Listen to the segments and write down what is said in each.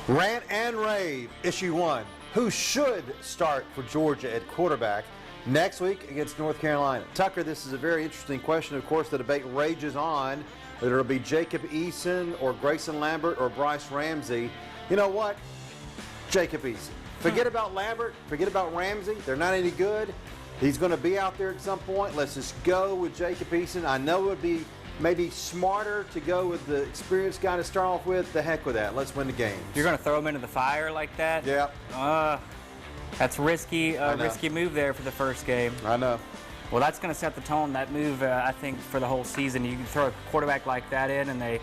Rant and Rave, issue 1. Who should start for Georgia at quarterback next week against North Carolina? Tucker, this is a very interesting question. Of course, the debate rages on whether it'll be Jacob Eason or Grayson Lambert or Bryce Ramsey. You know what? Jacob Eason. Forget about Lambert. Forget about Ramsey. They're not any good. He's going to be out there at some point. Let's just go with Jacob Eason. I know it would be maybe smarter to go with the experienced guy to start off with. The heck with that. Let's win the game. You're going to throw him into the fire like that? Yeah. That's risky. Risky move there for the first game. I know. Well, that's going to set the tone. That move, I think, for the whole season. You can throw a quarterback like that in, and they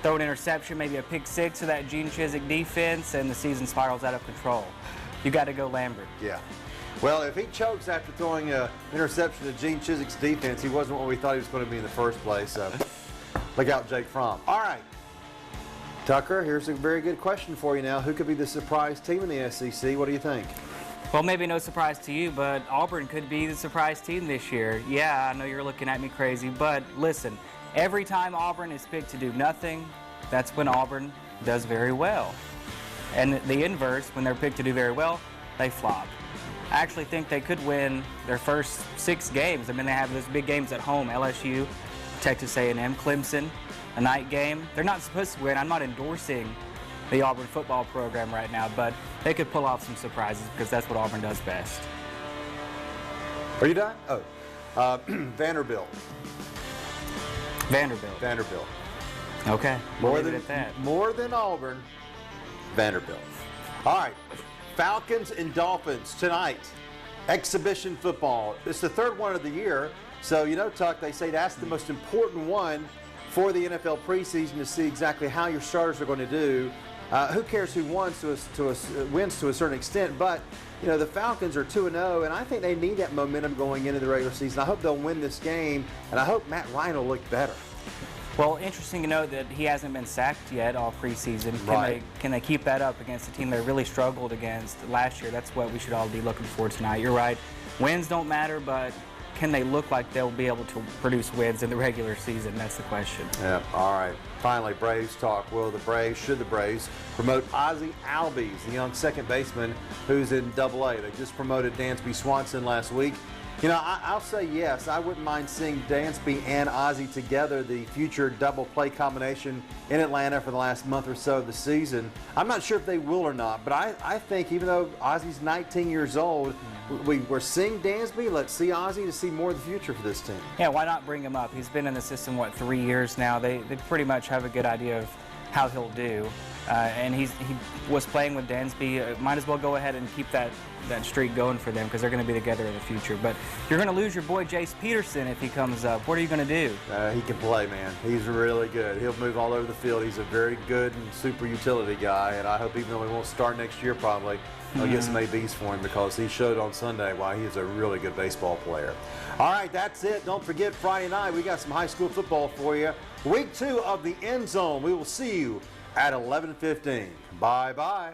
throw an interception, maybe a pick six of that Gene Chizik defense, and the season spirals out of control. You got to go Lambert. Yeah. Well, if he chokes after throwing an interception to Gene Chizik's defense, he wasn't what we thought he was going to be in the first place. So look out, Jake Fromm. All right. Tucker, here's a very good question for you now. Who could be the surprise team in the SEC? What do you think? Well, maybe no surprise to you, but Auburn could be the surprise team this year. Yeah, I know you're looking at me crazy, but listen, every time Auburn is picked to do nothing, that's when Auburn does very well. And the inverse, when they're picked to do very well, they flop. I actually think they could win their first 6 games. I mean, they have those big games at home, LSU, Texas A&M, Clemson, a night game. They're not supposed to win. I'm not endorsing the Auburn football program right now, but they could pull off some surprises because that's what Auburn does best. Are you done? Oh, Vanderbilt. Vanderbilt. Okay. More than Auburn, Vanderbilt. All right. Falcons and Dolphins tonight. Exhibition football. It's the 3rd one of the year. So, you know, Tuck, they say that's the most important one for the NFL preseason to see exactly how your starters are going to do. Who cares who wins to a certain extent, but you know the Falcons are 2-0, and I think they need that momentum going into the regular season. I hope they'll win this game, and I hope Matt Ryan will look better. Well, interesting to note that he hasn't been sacked yet all preseason. Can they keep that up against a team they really struggled against last year? That's what we should all be looking for tonight. You're right. Wins don't matter, but can they look like they'll be able to produce wins in the regular season? That's the question. Yeah, all right. Finally, Braves talk. Should the Braves promote Ozzie Albies, the young second baseman who's in AA? They just promoted Dansby Swanson last week. You know, I'll say yes. I wouldn't mind seeing Dansby and Ozzie together, the future double play combination in Atlanta for the last month or so of the season. I'm not sure if they will or not, but I think even though Ozzie's 19 years old, we're seeing Dansby. Let's see Ozzie to see more of the future for this team. Yeah, why not bring him up? He's been in the system, 3 years now. They pretty much have a good idea of how he'll do. And he was playing with Dansby. Might as well go ahead and keep that streak going for them because they're going to be together in the future. But you're going to lose your boy Jace Peterson if he comes up. What are you going to do? He can play, man. He's really good. He'll move all over the field. He's a very good and super utility guy, and I hope even though he won't start next year probably, I'll get some ABs for him because he showed on Sunday why he is a really good baseball player. All right, that's it. Don't forget Friday night we got some high school football for you. Week 2 of the End Zone. We will see you at 11:15. Bye-bye.